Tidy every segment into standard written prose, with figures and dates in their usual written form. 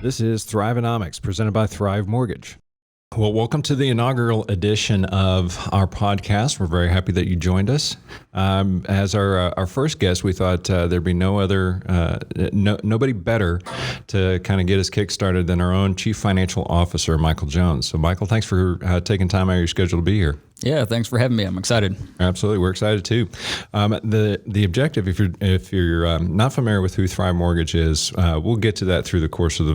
This is Thrivenomics, presented by Thrive Mortgage. Well, welcome to the inaugural edition of our podcast. We're very happy that you joined us. As our first guest, we thought there'd be nobody better to kind of get us kickstarted than our own Chief Financial Officer, Michael Jones. So, Michael, thanks for taking time out of your schedule to be here. Yeah, thanks for having me. I'm excited. Absolutely, we're excited too. The objective, if you're not familiar with who Thrive Mortgage is, we'll get to that through the course of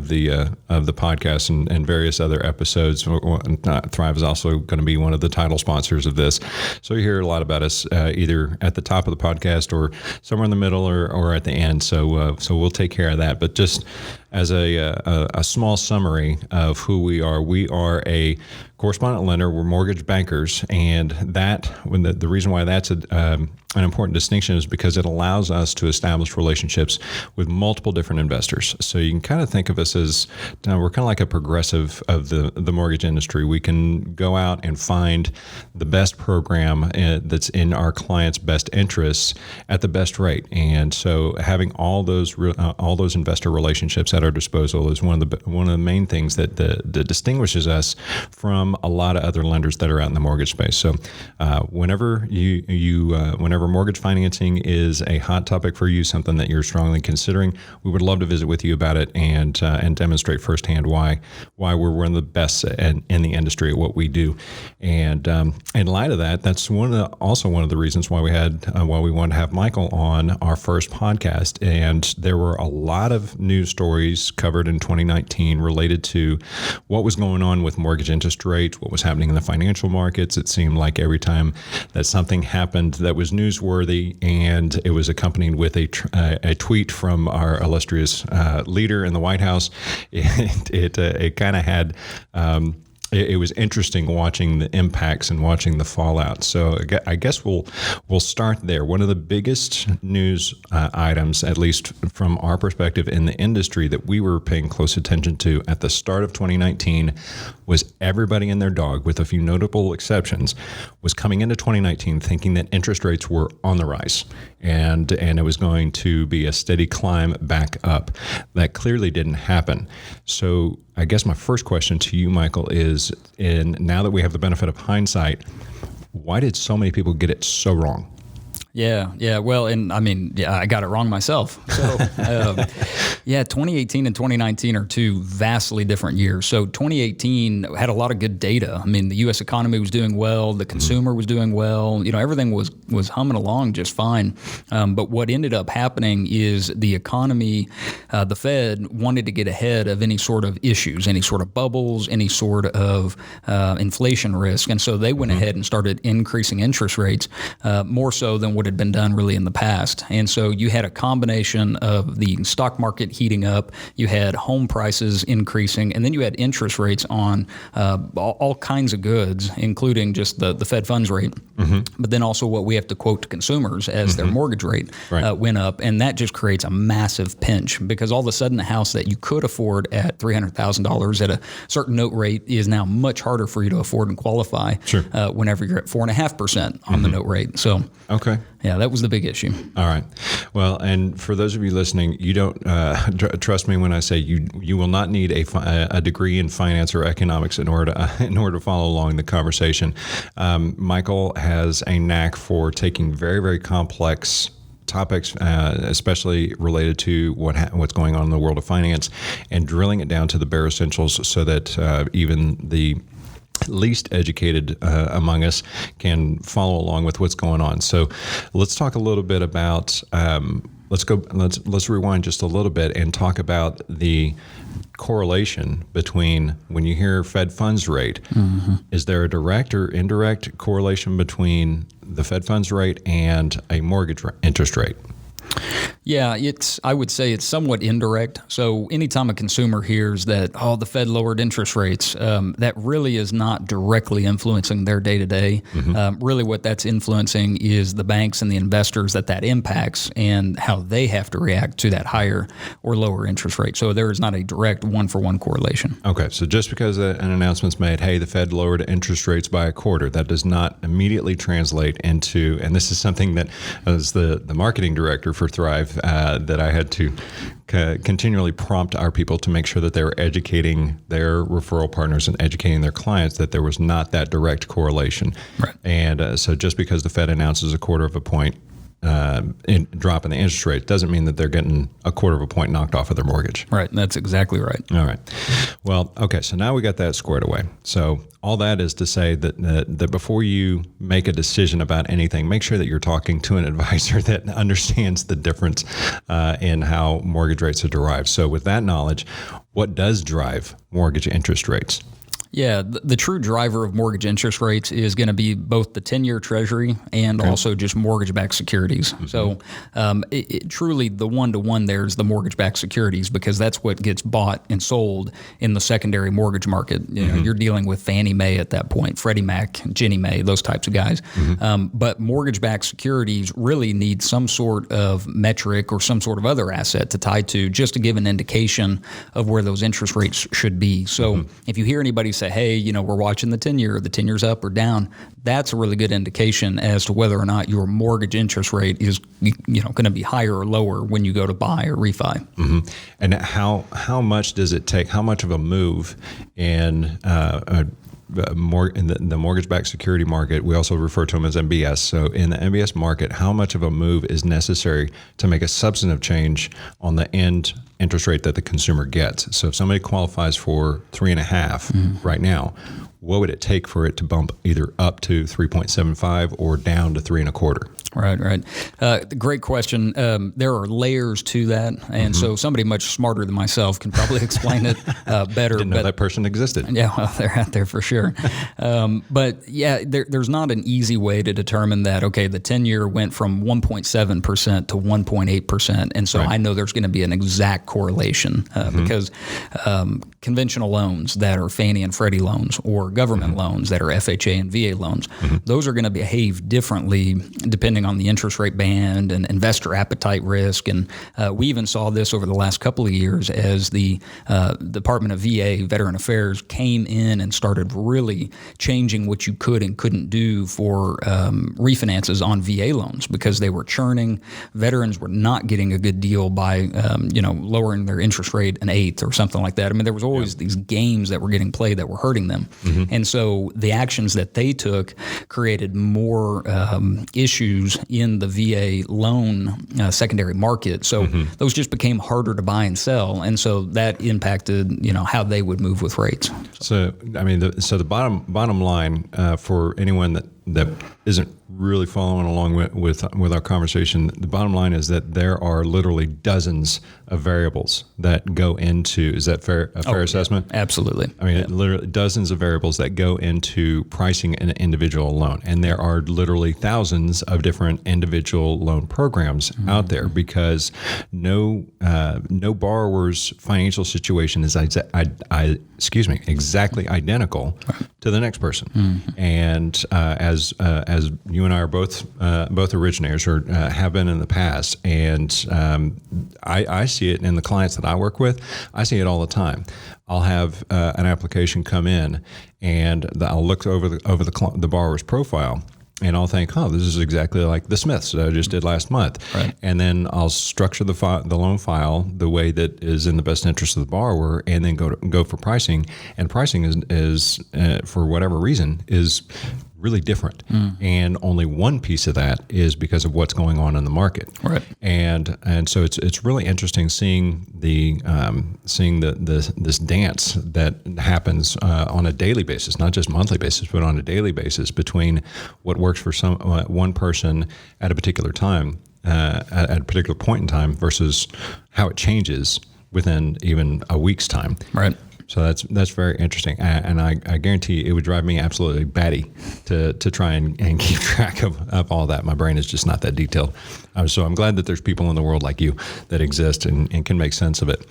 the podcast and various other episodes. Thrive is also going to be one of the title sponsors of this, so you hear a lot about us either at the top of the podcast or somewhere in the middle or at the end. So we'll take care of that. But just as a small summary of who we are a correspondent lender. We're mortgage bankers, and the reason why that's an important distinction is because it allows us to establish relationships with multiple different investors. So you can kind of think of us as we're kind of like a progressive of the mortgage industry. We can go out and find the best program that's in our clients' best interests at the best rate, and so having all those investor relationships at our disposal is one of the main things that distinguishes us from a lot of other lenders that are out in the mortgage space. So whenever whenever mortgage financing is a hot topic for you, something that you're strongly considering, we would love to visit with you about it and demonstrate firsthand why we're one of the best in the industry at what we do. And in light of that, that's also one of the reasons why we wanted to have Michael on our first podcast. And there were a lot of news stories covered in 2019 related to what was going on with mortgage interest rates, what was happening in the financial markets. It seemed like every time that something happened that was newsworthy and it was accompanied with a tweet from our illustrious leader in the White House, it kind of had it was interesting watching the impacts and watching the fallout. So I guess we'll start there. One of the biggest news items, at least from our perspective in the industry, that we were paying close attention to at the start of 2019 was everybody and their dog, with a few notable exceptions, was coming into 2019 thinking that interest rates were on the rise and it was going to be a steady climb back up. That clearly didn't happen. So I guess my first question to you, Michael, is, now that we have the benefit of hindsight, why did so many people get it so wrong? Yeah. Well, and I mean, I got it wrong myself. So, 2018 and 2019 are two vastly different years. So 2018 had a lot of good data. I mean, the U.S. economy was doing well. The consumer was doing well. Everything was humming along just fine. But what ended up happening is the economy, the Fed wanted to get ahead of any sort of issues, any sort of bubbles, any sort of inflation risk. And so they went ahead and started increasing interest rates more so than what had been done really in the past. And so you had a combination of the stock market heating up, you had home prices increasing, and then you had interest rates on all kinds of goods, including just the Fed funds rate, but then also what we have to quote to consumers as their mortgage rate went up. And that just creates a massive pinch, because all of a sudden a house that you could afford at $300,000 at a certain note rate is now much harder for you to afford and qualify whenever you're at 4.5% on the note rate. So okay. Yeah, that was the big issue. All right. Well, and for those of you listening, you don't trust me when I say you will not need a degree in finance or economics in order to follow along the conversation. Michael has a knack for taking very, very complex topics, especially related to what's going on in the world of finance, and drilling it down to the bare essentials so that even the least educated among us can follow along with what's going on. So let's talk a little bit about let's rewind just a little bit and talk about the correlation between, when you hear Fed funds rate, is there a direct or indirect correlation between the Fed funds rate and a mortgage interest rate? Yeah, I would say it's somewhat indirect. So anytime a consumer hears that, the Fed lowered interest rates, that really is not directly influencing their day-to-day. Really what that's influencing is the banks and the investors that impacts and how they have to react to that higher or lower interest rate. So there is not a direct one-for-one correlation. Okay, so just because an announcement's made, hey, the Fed lowered interest rates by a quarter, that does not immediately translate into, and this is something that as the marketing director for Thrive, that I had to continually prompt our people to make sure that they were educating their referral partners and educating their clients that there was not that direct correlation. Right. And so just because the Fed announces a quarter of a point drop in the interest rate doesn't mean that they're getting a quarter of a point knocked off of their mortgage. Right. That's exactly right. All right. Well, okay. So now we got that squared away. So all that is to say that before you make a decision about anything, make sure that you're talking to an advisor that understands the difference in how mortgage rates are derived. So with that knowledge, what does drive mortgage interest rates? Yeah, the true driver of mortgage interest rates is going to be both the 10-year Treasury and also just mortgage-backed securities. Mm-hmm. So truly the one-to-one there is the mortgage-backed securities, because that's what gets bought and sold in the secondary mortgage market. You know, you're dealing with Fannie Mae at that point, Freddie Mac, Ginnie Mae, those types of guys. But mortgage-backed securities really need some sort of metric or some sort of other asset to tie to, just to give an indication of where those interest rates should be. So if you hear anybody say, hey, you know, we're watching the 10-year, the 10-year's up or down, that's a really good indication as to whether or not your mortgage interest rate is, you know, going to be higher or lower when you go to buy or refi. And how much does it take? How much of a move in the mortgage-backed security market? We also refer to them as MBS. So in the MBS market, how much of a move is necessary to make a substantive change on the end interest rate that the consumer gets? So if somebody qualifies for 3.5 right now, what would it take for it to bump either up to 3.75 or down to 3.25? Right. Great question. There are layers to that, and so somebody much smarter than myself can probably explain it better. Didn't know that person existed. Yeah, well, they're out there for sure. But yeah, there's not an easy way to determine that. Okay, the 10-year went from 1.7% to 1.8%, and so I know there's going to be an exact correlation because conventional loans that are Fannie and Freddie loans, or government loans that are FHA and VA loans, those are going to behave differently depending on the interest rate band and investor appetite risk. And we even saw this over the last couple of years as the Department of VA Veteran Affairs came in and started really changing what you could and couldn't do for refinances on VA loans, because they were churning. Veterans were not getting a good deal by lowering their interest rate an eighth or something like that. I mean, there was always these games that were getting played that were hurting them. And so the actions that they took created more issues in the VA loan secondary market. So those just became harder to buy and sell. And so that impacted, how they would move with rates. So, I mean, the bottom line for anyone that isn't really following along with our conversation, the bottom line is that there are literally dozens of variables that go into, is that fair assessment? Yeah, absolutely. I mean, literally dozens of variables that go into pricing an individual loan. And there are literally thousands of different individual loan programs out there, because no borrower's financial situation is exactly identical to the next person. And as you and I are both originators, or have been in the past, and I see it in the clients that I work with. I see it all the time. I'll have an application come in, and I'll look over the borrower's profile, and I'll think, this is exactly like the Smiths that I just did last month. Right. And then I'll structure the loan file the way that is in the best interest of the borrower, and then go for pricing. And pricing is for whatever reason, is really different. And only one piece of that is because of what's going on in the market. Right. And so it's really interesting seeing this dance that happens on a daily basis, not just monthly basis, but on a daily basis, between what works for one person at a particular time, at a particular point in time, versus how it changes within even a week's time. Right. So that's very interesting, and I guarantee you it would drive me absolutely batty to try and keep track of all that. My brain is just not that detailed. So I'm glad that there's people in the world like you that exist and can make sense of it.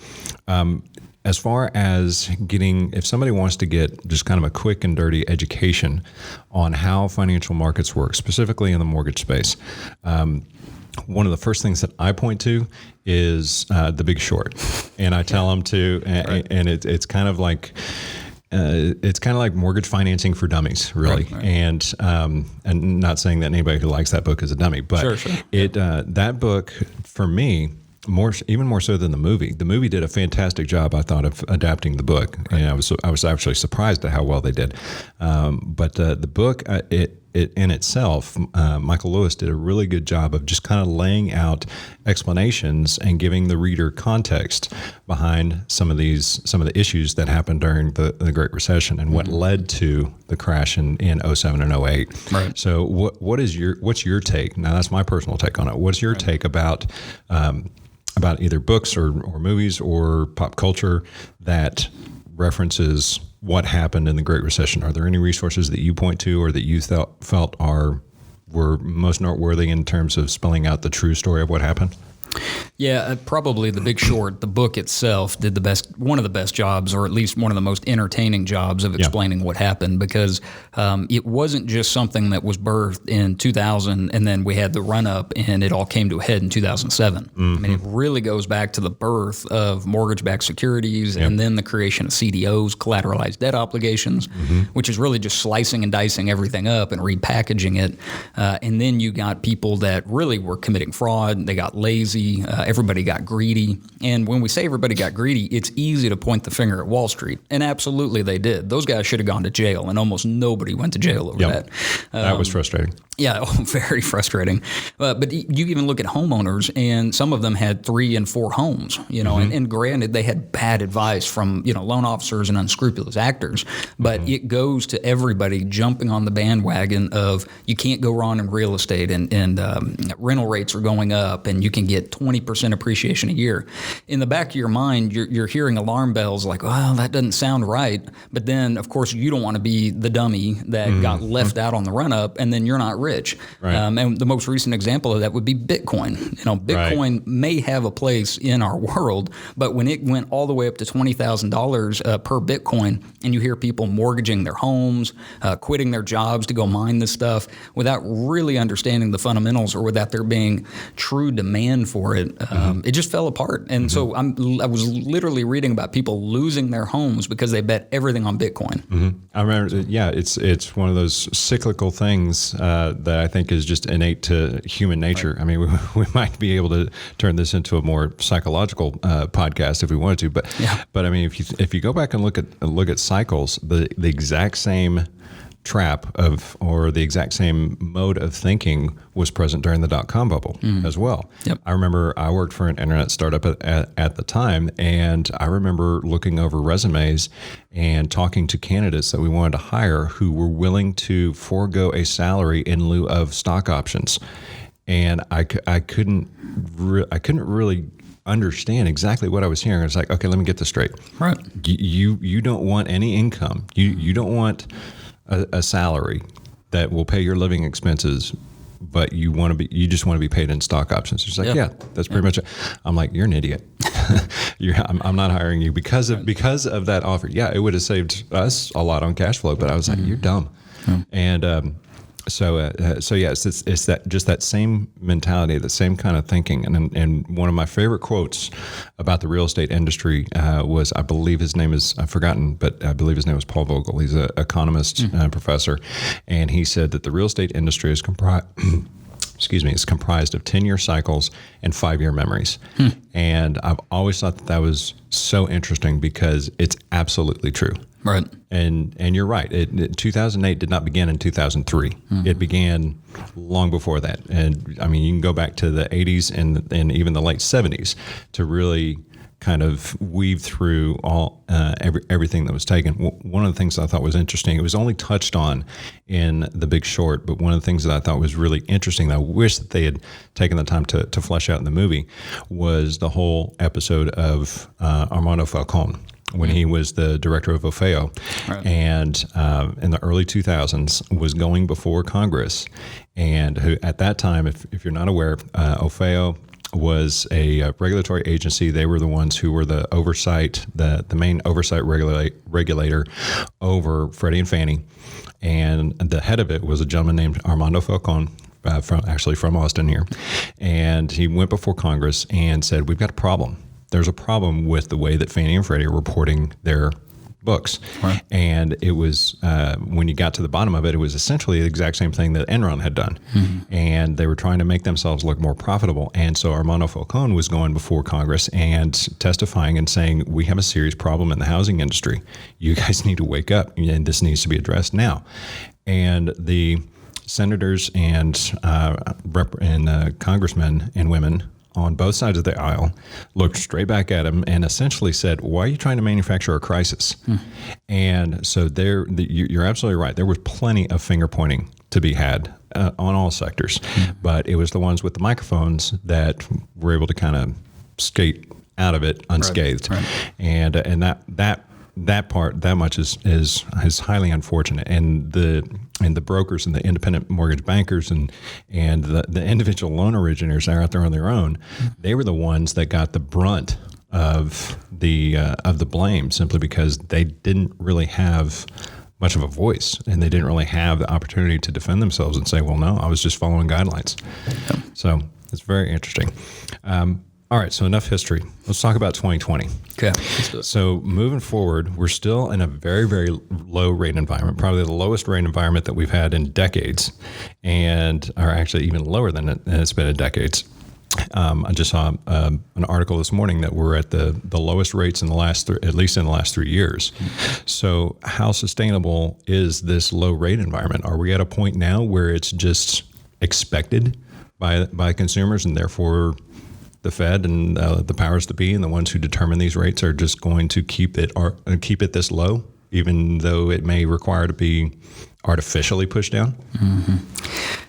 As far as if somebody wants to get just kind of a quick and dirty education on how financial markets work, specifically in the mortgage space, one of the first things that I point to is The Big Short, and I tell them to, and it's kind of like mortgage financing for dummies, really. Right. And not saying that anybody who likes that book is a dummy, but sure. That book for me, even more so than the movie. The movie did a fantastic job, I thought, of adapting the book, and I was actually surprised at how well they did. But the book, it in itself, Michael Lewis did a really good job of just kind of laying out explanations and giving the reader context behind some of the issues that happened during the Great Recession and what led to the crash in 07 and 08. Right. So what's your take? Now that's my personal take on it. What's your take about either books or movies or pop culture that references what happened in the Great Recession? Are there any resources that you point to or that you felt were most noteworthy in terms of spelling out the true story of what happened? Yeah, probably The Big Short, the book itself, did one of the best jobs, or at least one of the most entertaining jobs of explaining what happened, because it wasn't just something that was birthed in 2000 and then we had the run-up and it all came to a head in 2007. I mean, it really goes back to the birth of mortgage-backed securities and then the creation of CDOs, collateralized debt obligations, which is really just slicing and dicing everything up and repackaging it. And then you got people that really were committing fraud. They got lazy. Everybody got greedy. And when we say everybody got greedy, it's easy to point the finger at Wall Street. And absolutely they did. Those guys should have gone to jail, and almost nobody went to jail over that. That was frustrating. Yeah, very frustrating. But you even look at homeowners, and some of them had 3 and 4 homes, and granted, they had bad advice from, loan officers and unscrupulous actors. But it goes to everybody jumping on the bandwagon of you can't go wrong in real estate, and rental rates are going up, and you can get 20% appreciation a year. In the back of your mind, you're hearing alarm bells like, well, that doesn't sound right. But then, of course, you don't want to be the dummy that got left out on the run-up, and then you're not rich. Right. And the most recent example of that would be Bitcoin. Bitcoin may have a place in our world, but when it went all the way up to $20,000 per Bitcoin, and you hear people mortgaging their homes, quitting their jobs to go mine this stuff without really understanding the fundamentals or without there being true demand for it, it just fell apart. And so I was literally reading about people losing their homes because they bet everything on Bitcoin. I remember, it's one of those cyclical things that I think is just innate to human nature. Right. I mean, we might be able to turn this into a more psychological podcast if we wanted to, but I mean, if you go back and look at cycles, the exact same trap or the exact same mode of thinking was present during the dot-com bubble as well. Yep. I remember I worked for an internet startup at the time, and I remember looking over resumes and talking to candidates that we wanted to hire who were willing to forego a salary in lieu of stock options. And I couldn't really understand exactly what I was hearing. It's like, okay, let me get this straight. Right. You don't want any income. You don't want a salary that will pay your living expenses, but you just want to be paid in stock options. It's like, that's pretty much it. I'm like, you're an idiot. I'm not hiring you because of that offer. Yeah, it would have saved us a lot on cash flow, but I was like, you're dumb. And So it's that same mentality, the same kind of thinking. And one of my favorite quotes about the real estate industry was, I believe his name is, I've forgotten, but I believe his name was Paul Vogel. He's an economist professor. And he said that the real estate industry is comprised of 10-year cycles and 5-year memories. And I've always thought that was so interesting because it's absolutely true. Right. And you're right. 2008 did not begin in 2003. It began long before that. And I mean, you can go back to the 80s and even the late 70s to really kind of weave through everything that was taken. One of the things that I thought was interesting, it was only touched on in The Big Short, but one of the things that I thought was really interesting that I wish that they had taken the time to flesh out in the movie was the whole episode of Armando Falcón, when he was the director of Orfeo, and in the early 2000s was going before Congress, and who at that time, if you're not aware, Orfeo was a regulatory agency. They were the ones who were the main oversight regulator over Freddie and Fannie, and the head of it was a gentleman named Armando Falcón, from Austin here, and he went before Congress and said, "We've got a problem. There's a problem with the way that Fannie and Freddie are reporting their books. Right. And it was, when you got to the bottom of it, it was essentially the exact same thing that Enron had done. And they were trying to make themselves look more profitable. And so Armando Falcone was going before Congress and testifying and saying, we have a serious problem in the housing industry. You guys need to wake up, and this needs to be addressed now. And the senators and congressmen and women on both sides of the aisle looked straight back at him and essentially said, why are you trying to manufacture a crisis? And so you're absolutely right. There was plenty of finger pointing to be had on all sectors, but it was the ones with the microphones that were able to kind of skate out of it unscathed. Right. And that part, that much is highly unfortunate. And the brokers and the independent mortgage bankers and the individual loan originators that are out there on their own, they were the ones that got the brunt of the blame, simply because they didn't really have much of a voice, and they didn't really have the opportunity to defend themselves and say, well, no, I was just following guidelines. So it's very interesting. All right, so enough history. Let's talk about 2020. Okay, let's do it. So moving forward, we're still in a very, very low rate environment, probably the lowest rate environment that we've had in decades, or actually even lower than it's been in decades. I just saw an article this morning that we're at the lowest rates in the last, at least in the last 3 years. So how sustainable is this low rate environment? Are we at a point now where it's just expected by consumers, and therefore the Fed and the powers that be and the ones who determine these rates are just going to keep it this low, even though it may require to be artificially pushed down?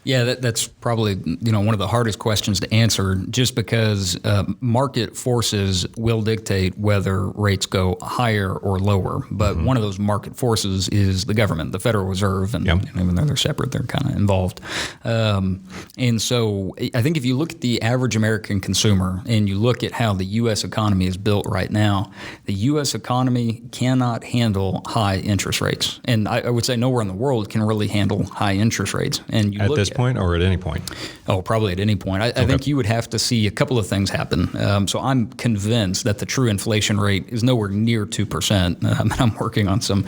Yeah, that's probably one of the hardest questions to answer, just because market forces will dictate whether rates go higher or lower. But one of those market forces is the government, the Federal Reserve, and even though they're separate, they're kind of involved. And so I think if you look at the average American consumer and you look at how the U.S. economy is built right now, the U.S. economy cannot handle high interest rates. And I would say nowhere in the world can really handle high interest rates. And you at this point or at any point? Oh, probably at any point. I think you would have to see a couple of things happen. So I'm convinced that the true inflation rate is nowhere near 2%. And I'm working on some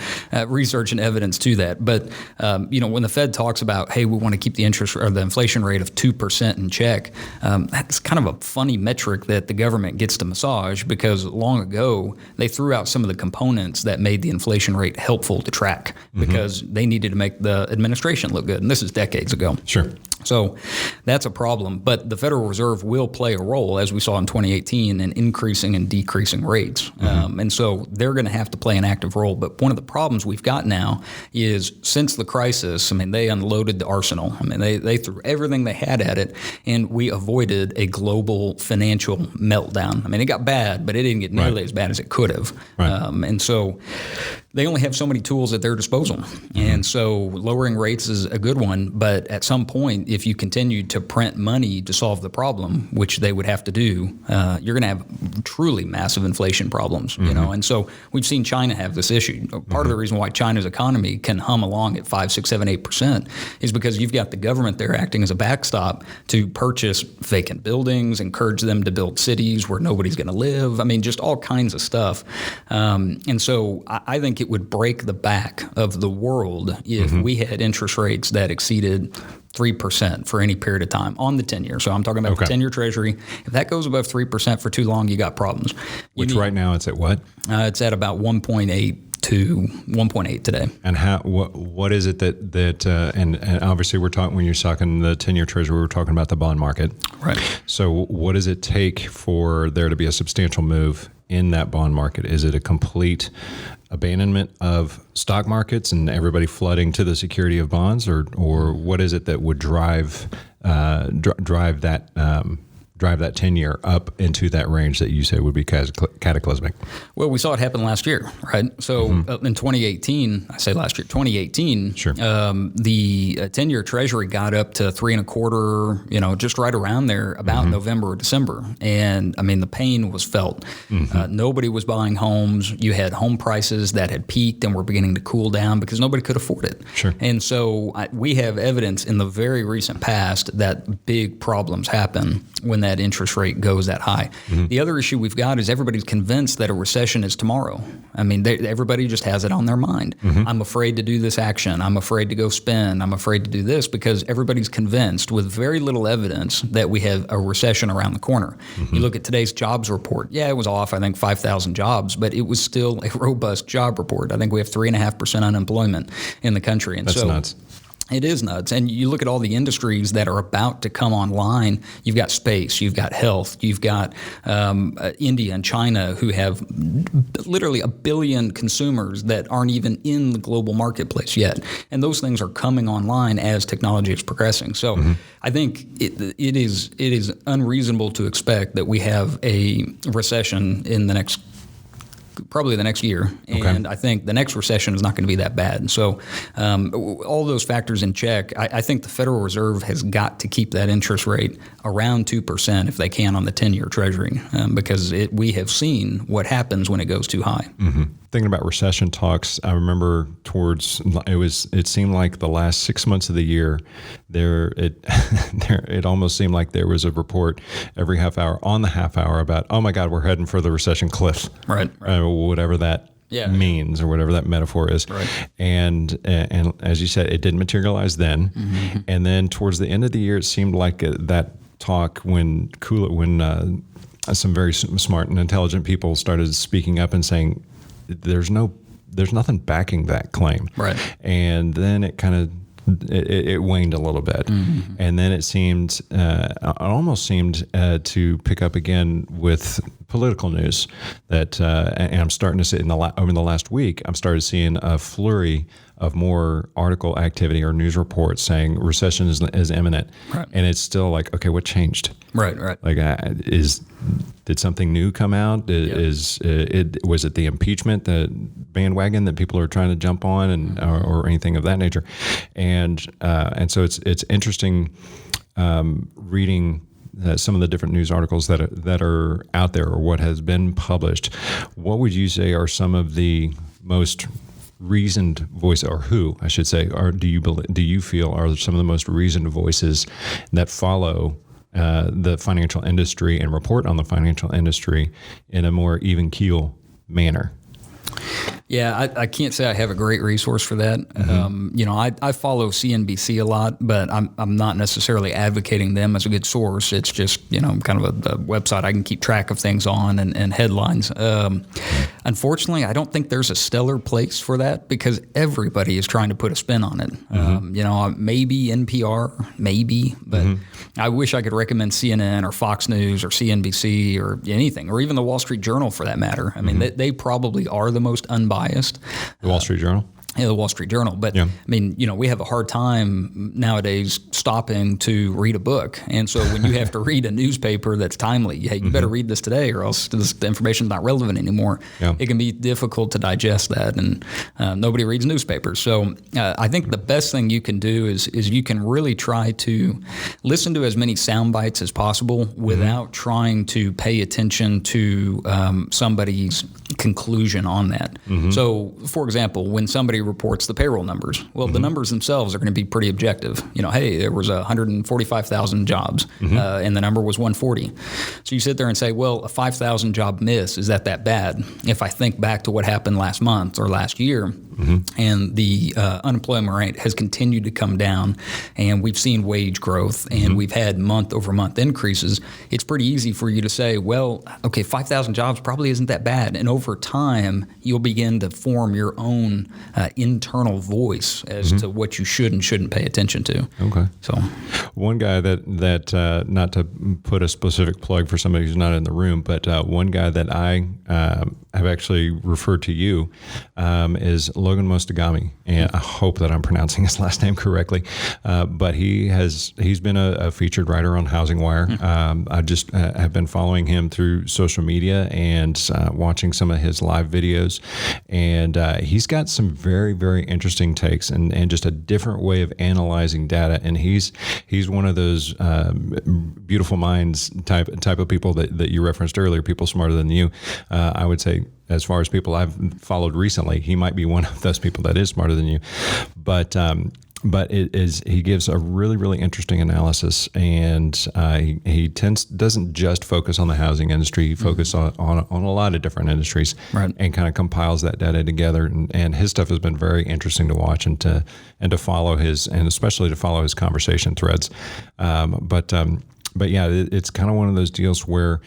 research and evidence to that. But when the Fed talks about, hey, we want to keep the inflation rate of 2% in check, that's kind of a funny metric that the government gets to massage, because long ago they threw out some of the components that made the inflation rate helpful to track, because they needed to make the administration look good. And this is decades ago. Sure. So that's a problem. But the Federal Reserve will play a role, as we saw in 2018, in increasing and decreasing rates. And so they're going to have to play an active role. But one of the problems we've got now is, since the crisis, they unloaded the arsenal. They threw everything they had at it, and we avoided a global financial meltdown. It got bad, but it didn't get nearly as bad as it could have. Right. And so they only have so many tools at their disposal. And so lowering rates is a good one, but at some point, if you continue to print money to solve the problem, which they would have to do, you're going to have truly massive inflation problems. And so we've seen China have this issue. Part of the reason why China's economy can hum along at 5, 6, 7, 8% is because you've got the government there acting as a backstop to purchase vacant buildings, encourage them to build cities where nobody's going to live. Just all kinds of stuff. And so I think it would break the back of the world if we had interest rates that exceeded 3% for any period of time on the 10-year. So I'm talking about the 10-year Treasury. If that goes above 3% for too long, you got problems. Right now it's at what? It's at about 1.8 to 1.8 today. And what is it that and obviously when you're talking the 10-year Treasury, we're talking about the bond market. Right. So what does it take for there to be a substantial move in that bond market? Is it a complete abandonment of stock markets and everybody flooding to the security of bonds, or what is it that would drive that 10-year up into that range that you say would be cataclysmic? Well, we saw it happen last year, right? So in 2018, I say last year, 2018, sure. The 10-year Treasury got up to 3.25, just right around there about November or December. And the pain was felt. Nobody was buying homes. You had home prices that had peaked and were beginning to cool down because nobody could afford it. Sure. And so we have evidence in the very recent past that big problems happen when that that interest rate goes that high. The other issue we've got is everybody's convinced that a recession is tomorrow. I mean, everybody just has it on their mind. I'm afraid to do this action. I'm afraid to go spend. I'm afraid to do this because everybody's convinced with very little evidence that we have a recession around the corner. You look at today's jobs report. Yeah, it was off, I think, 5,000 jobs, but it was still a robust job report. I think we have 3.5% unemployment in the country. And That's nuts. It is nuts. And you look at all the industries that are about to come online. You've got space, you've got health, you've got India and China who have literally 1 billion consumers that aren't even in the global marketplace yet. And those things are coming online as technology is progressing. So I think it is unreasonable to expect that we have a recession in probably the next year. And I think the next recession is not going to be that bad. And so all those factors in check, I think the Federal Reserve has got to keep that interest rate around 2% if they can on the 10-year Treasury, because we have seen what happens when it goes too high. Thinking about recession talks, I remember it seemed like the last 6 months of the year, it almost seemed like there was a report every half hour on the half hour about, oh my God, we're heading for the recession cliff. Right. Whatever that means or whatever that metaphor is. Right. And as you said, it didn't materialize then. And then towards the end of the year, it seemed like that talk when some very smart and intelligent people started speaking up and saying, there's nothing backing that claim. Right. And then it kind of it waned a little bit, and then it almost seemed to pick up again with political news. That and I'm starting to see over the last week, I'm starting to seeing a flurry of more article activity or news reports saying recession is imminent, and it's still like, okay, what changed? Right. Like, did something new come out? Was it the impeachment, the bandwagon that people are trying to jump on, and or anything of that nature? And so it's interesting reading some of the different news articles that are out there or what has been published. What would you say are some of the most reasoned voice, or who I should say, or do you feel are some of the most reasoned voices that follow the financial industry and report on the financial industry in a more even keel manner? Yeah, I can't say I have a great resource for that. I follow CNBC a lot, but I'm not necessarily advocating them as a good source. It's just, kind of a website I can keep track of things on and headlines. Unfortunately, I don't think there's a stellar place for that because everybody is trying to put a spin on it. Maybe NPR, maybe, but I wish I could recommend CNN or Fox News or CNBC or anything, or even the Wall Street Journal for that matter. I mean, they probably are the most unbiased. The Wall Street Journal? Yeah, the Wall Street Journal. But, I mean, we have a hard time nowadays stopping to read a book. And so when you have to read a newspaper that's timely, hey, you better read this today or else the information's not relevant anymore. It can be difficult to digest that, and nobody reads newspapers. So I think the best thing you can do is you can really try to listen to as many sound bites as possible without trying to pay attention to somebody's conclusion on that. So, for example, when somebody reports the payroll numbers, well, the numbers themselves are going to be pretty objective. Hey, there was 145,000 jobs, and the number was 140. So you sit there and say, well, a 5,000 job miss, is that bad? If I think back to what happened last month or last year, and the unemployment rate has continued to come down, and we've seen wage growth, and we've had month-over-month increases, it's pretty easy for you to say, well, okay, 5,000 jobs probably isn't that bad. And over time, you'll begin to form your own internal voice as to what you should and shouldn't pay attention to. Okay. So, one guy that not to put a specific plug for somebody who's not in the room, but one guy that I have actually referred to you is Logan Mostagami, and I hope that I'm pronouncing his last name correctly. But he's been a featured writer on Housing Wire. I just have been following him through social media and watching some of his live videos, and he's got some very, very interesting takes and just a different way of analyzing data. And he's one of those beautiful minds type of people that you referenced earlier, people smarter than you. I would say, as far as people I've followed recently, he might be one of those people that is smarter than you. But but he gives a really, really interesting analysis, and he doesn't just focus on the housing industry. He focuses on a lot of different industries, right, and kind of compiles that data together. And his stuff has been very interesting to watch and to follow and especially to follow his conversation threads. But yeah, it's kind of one of those deals where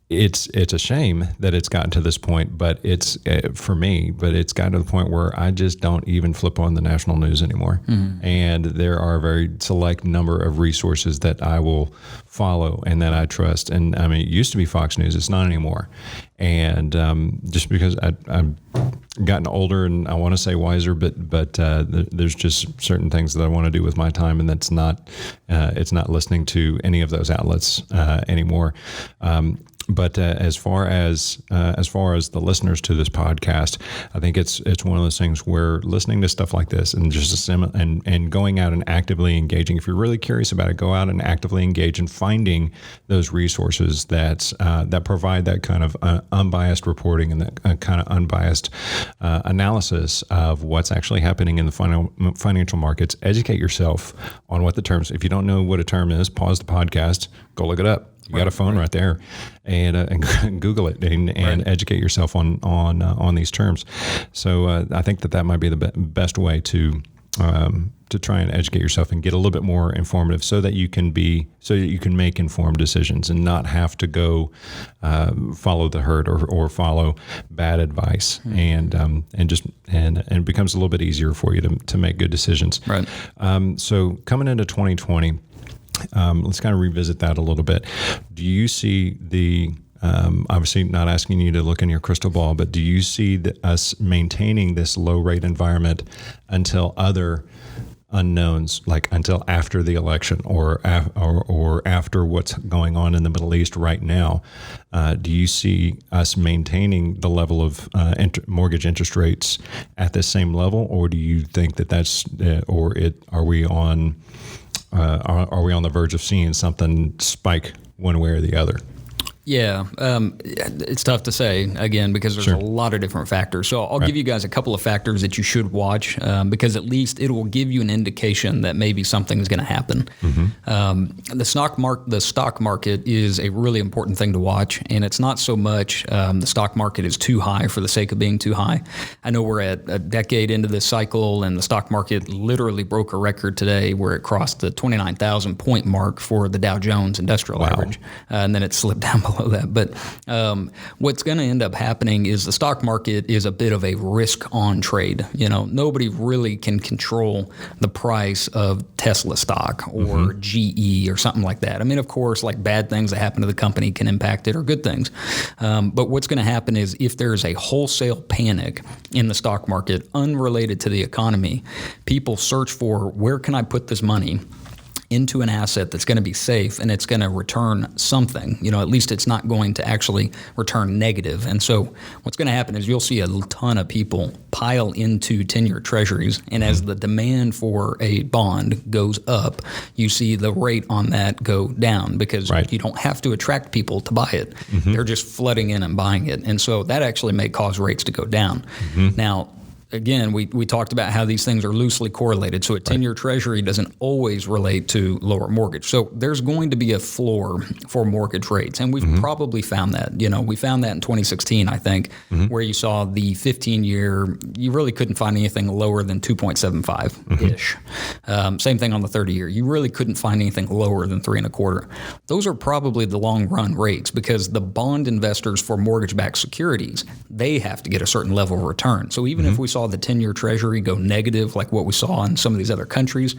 it's a shame that it's gotten to this point, but it's for me. But it's gotten to the point where I just don't even flip on the national news anymore. And there are a very select number of resources that I will follow and that I trust. And I mean, it used to be Fox News; it's not anymore. And just because I've gotten older and I want to say wiser, but there's just certain things that I want to do with my time, and that's not it's not listening to any of those outlets anymore. But as far as the listeners to this podcast, I think it's one of those things where listening to stuff like this and just and going out and actively engaging. If you're really curious about it, go out and actively engage in finding those resources that provide that kind of unbiased reporting and that kind of unbiased analysis of what's actually happening in the financial markets. Educate yourself on what the terms. If you don't know what a term is, pause the podcast, go look it up. You got a phone right there, and Google it and educate yourself on these terms. So I think that might be the best way to try and educate yourself and get a little bit more informative, so that you can make informed decisions and not have to go follow the herd or follow bad advice, and it becomes a little bit easier for you to make good decisions. Right. So coming into 2020. Let's kind of revisit that a little bit. Do you see obviously not asking you to look in your crystal ball, but do you see us maintaining this low rate environment until other unknowns, like until after the election or after what's going on in the Middle East right now? Do you see us maintaining the level of mortgage interest rates at the same level, or do you think that's are we on the verge of seeing something spike one way or the other? Yeah, it's tough to say, again, because there's a lot of different factors. So I'll give you guys a couple of factors that you should watch, because at least it will give you an indication that maybe something is going to happen. The stock market is a really important thing to watch, and it's not so much the stock market is too high for the sake of being too high. I know we're at a decade into this cycle, and the stock market literally broke a record today where it crossed the 29,000 point mark for the Dow Jones Industrial Average, and then it slipped down below that. But what's going to end up happening is the stock market is a bit of a risk-on trade. Nobody really can control the price of Tesla stock or GE or something like that. I mean, of course, like bad things that happen to the company can impact it, or good things. But what's going to happen is if there's a wholesale panic in the stock market unrelated to the economy, people search for, where can I put this money into an asset that's going to be safe and it's going to return something. At least it's not going to actually return negative. And so what's going to happen is you'll see a ton of people pile into 10-year treasuries, and as the demand for a bond goes up, you see the rate on that go down, because you don't have to attract people to buy it. They're just flooding in and buying it. And so that actually may cause rates to go down. Now, again, we talked about how these things are loosely correlated. So a 10-year treasury doesn't always relate to lower mortgage. So there's going to be a floor for mortgage rates. And we've probably found that. We found that in 2016, I think, where you saw the 15-year, you really couldn't find anything lower than 2.75-ish. Same thing on the 30-year. You really couldn't find anything lower than 3.25. Those are probably the long-run rates, because the bond investors for mortgage-backed securities, they have to get a certain level of return. So even if we saw the 10-year treasury go negative, like what we saw in some of these other countries,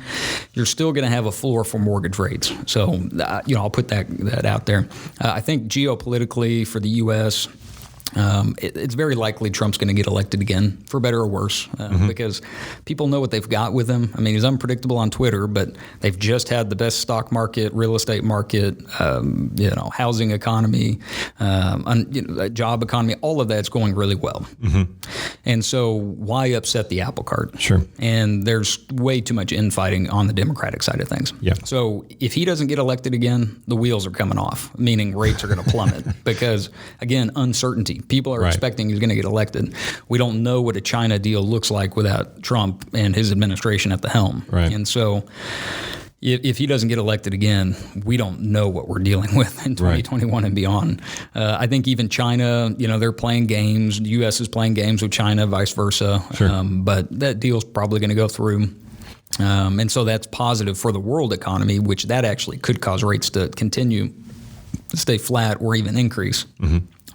you're still going to have a floor for mortgage rates. So, I'll put that out there. I think geopolitically for the U.S., it's very likely Trump's going to get elected again, for better or worse, because people know what they've got with him. I mean, he's unpredictable on Twitter, but they've just had the best stock market, real estate market, housing economy, job economy. All of that's going really well. And so why upset the apple cart? Sure. And there's way too much infighting on the Democratic side of things. Yeah. So if he doesn't get elected again, the wheels are coming off, meaning rates are going to plummet because, again, uncertainty. People are expecting he's going to get elected. We don't know what a China deal looks like without Trump and his administration at the helm. Right. And so if he doesn't get elected again, we don't know what we're dealing with in 2021 and beyond. I think even China, they're playing games. The U.S. is playing games with China, vice versa. Sure. But that deal's probably going to go through. And so that's positive for the world economy, which that actually could cause rates to continue to stay flat or even increase.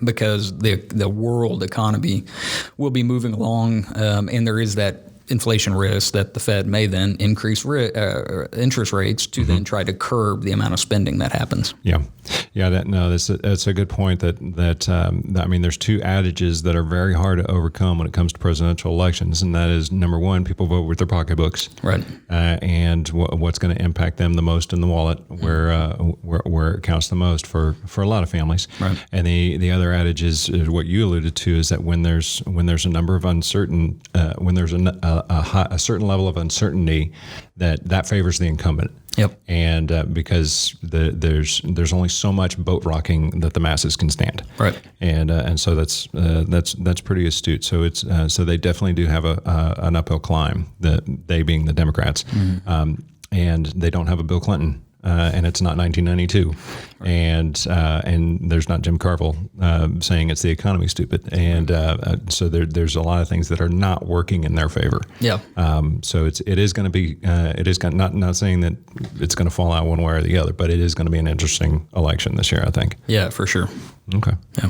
Because the world economy will be moving along, and there is that inflation risk that the Fed may then increase interest rates to then try to curb the amount of spending that happens. That's a good point. I mean, there's two adages that are very hard to overcome when it comes to presidential elections, and that is number one, people vote with their pocketbooks, right? And what's going to impact them the most in the wallet, where it counts the most for a lot of families, right? And the other adage is what you alluded to, is that when there's a number of uncertain, when there's a certain level of uncertainty, that favors the incumbent. Yep. And because there's only so much boat rocking that the masses can stand. Right. And so that's pretty astute. So it's so they definitely do have an uphill climb. They being the Democrats, and they don't have a Bill Clinton. And it's not 1992, and there's not Jim Carville saying it's the economy, stupid, and so there's a lot of things that are not working in their favor. Yeah. So it is going to be not saying that it's going to fall out one way or the other, but it is going to be an interesting election this year, I think. Yeah, for sure. Okay. Yeah.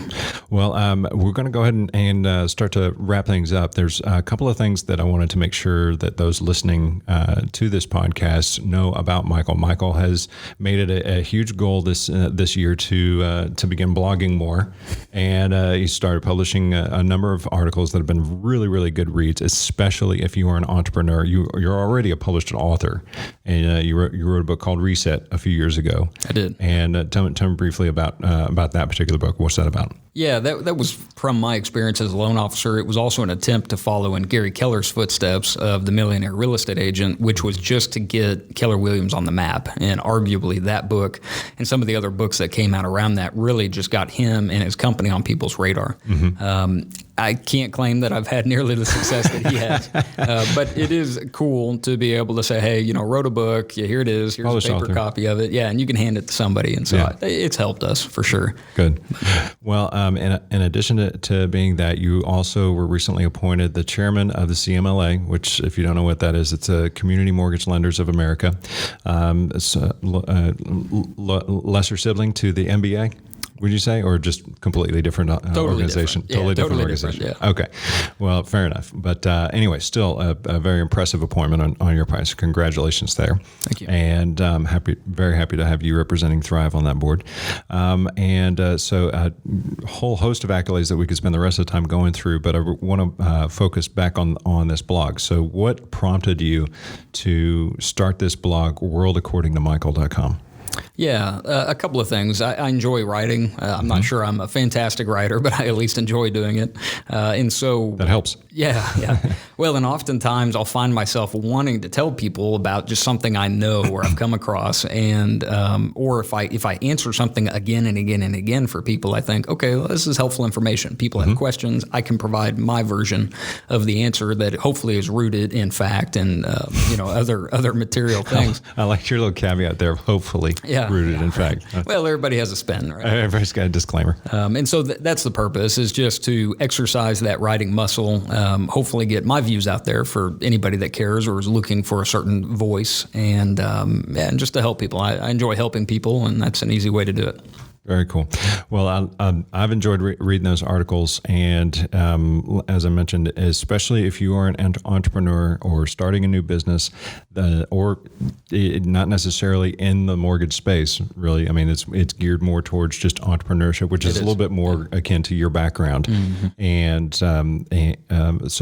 Well, we're going to go ahead and start to wrap things up. There's a couple of things that I wanted to make sure that those listening to this podcast know about Michael. Michael has made it a huge goal this year to begin blogging more, and he started publishing a number of articles that have been really, really good reads, especially if you are an entrepreneur. You're already a published author, and you wrote a book called Reset a few years ago. I did. And tell me briefly about that particular book. What's that about? Yeah, that was from my experience as a loan officer. It was also an attempt to follow in Gary Keller's footsteps of the millionaire real estate agent, which was just to get Keller Williams on the map. And arguably that book and some of the other books that came out around that really just got him and his company on people's radar. I can't claim that I've had nearly the success that he has, but it is cool to be able to say, hey, wrote a book, here it is, here's a paper copy of it, and you can hand it to somebody. And so it's helped us for sure. Good. Well, in addition to being that, you also were recently appointed the chairman of the CMLA, which, if you don't know what that is, it's a Community Mortgage Lenders of America. It's a lesser sibling to the MBA. Would you say, or just completely different organization? Different. Totally different organization. Yeah. Okay. Well, fair enough. But anyway, still a very impressive appointment on your part. So congratulations there. Thank you. And very happy to have you representing Thrive on that board. So a whole host of accolades that we could spend the rest of the time going through, but I want to focus back on this blog. So what prompted you to start this blog, worldaccordingtomichael.com? Yeah, a couple of things. I enjoy writing. I'm not sure I'm a fantastic writer, but I at least enjoy doing it. And so that helps. Yeah. Well, and oftentimes I'll find myself wanting to tell people about just something I know or I've come across, and or if I answer something again and again and again for people, I think, okay, well, this is helpful information. People have questions. I can provide my version of the answer that hopefully is rooted in fact and other material things. I like your little caveat there. Hopefully. Rooted in fact. Well, everybody has a spin, right? Everybody's got a disclaimer. And so that's the purpose, is just to exercise that writing muscle, hopefully get my views out there for anybody that cares or is looking for a certain voice, and just to help people. I enjoy helping people, and that's an easy way to do it. Very cool. Well, I've enjoyed reading those articles, and as I mentioned, especially if you are an entrepreneur or starting a new business, or not necessarily in the mortgage space, really. I mean, it's geared more towards just entrepreneurship, which is a little bit more akin to your background, and so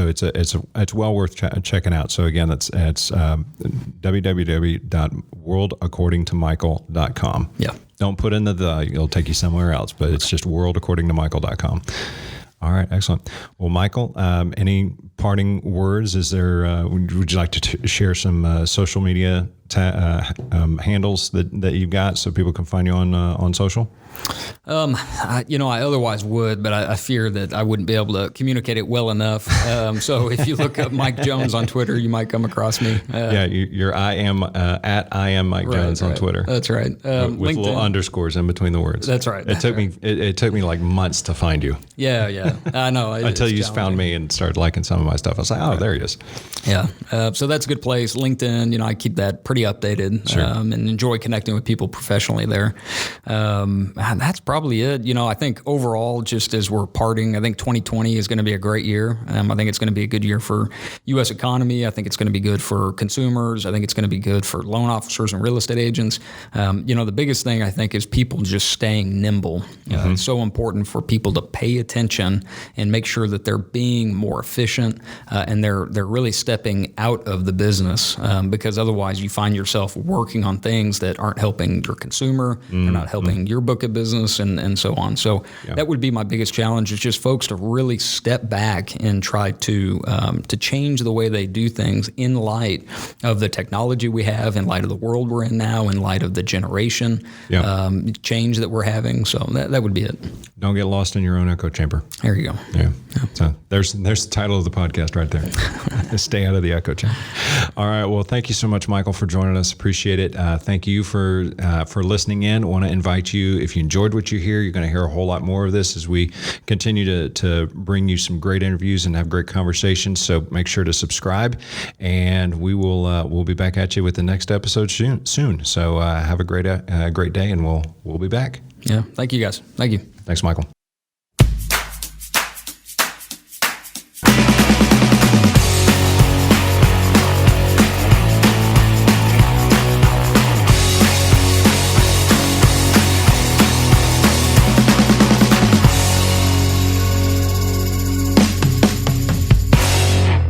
it's well worth checking out. So again, it's www.worldaccordingtomichael.com. Yeah. Don't put in it'll take you somewhere else, but it's just worldaccordingtomichael.com. All right, excellent. Well, Michael, any parting words? Is there? Would you like to share some social media handles that you've got so people can find you on social? I otherwise would, but I fear that I wouldn't be able to communicate it well enough. So if you look up Mike Jones on Twitter, you might come across me. You're I am Mike Jones on Twitter. That's right. With little underscores in between the words. That's right. It took me like months to find you. Yeah. I know. Until you found me and started liking some of my stuff. I was like, oh, there he is. Yeah. So that's a good place. LinkedIn, I keep that pretty updated. Sure. And enjoy connecting with people professionally there. That's probably it. I think overall, just as we're parting, I think 2020 is going to be a great year. I think it's going to be a good year for U.S. economy. I think it's going to be good for consumers. I think it's going to be good for loan officers and real estate agents. The biggest thing I think is people just staying nimble. It's so important for people to pay attention and make sure that they're being more efficient and they're really stepping out of the business because otherwise you find yourself working on things that aren't helping your consumer, they're not helping your book of business and so on. So that would be my biggest challenge is just folks to really step back and try to change the way they do things in light of the technology we have, in light of the world we're in now, in light of the generation change that we're having. So that would be it. Don't get lost in your own echo chamber. There you go. Yeah. So there's the title of the podcast right there. Stay out of the echo chamber. All right. Well, thank you so much, Michael, for joining us. Appreciate it. Thank you for listening in. I want to invite you, if you enjoyed what you hear, you're going to hear a whole lot more of this as we continue to bring you some great interviews and have great conversations. So make sure to subscribe, and we'll be back at you with the next episode soon. So have a great day, and we'll be back. Yeah. Thank you, guys. Thank you. Thanks, Michael.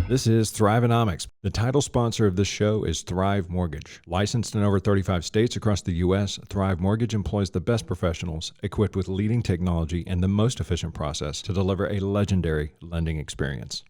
This is Thrivenomics. The title sponsor of this show is Thrive Mortgage. Licensed in over 35 states across the U.S., Thrive Mortgage employs the best professionals equipped with leading technology and the most efficient process to deliver a legendary lending experience.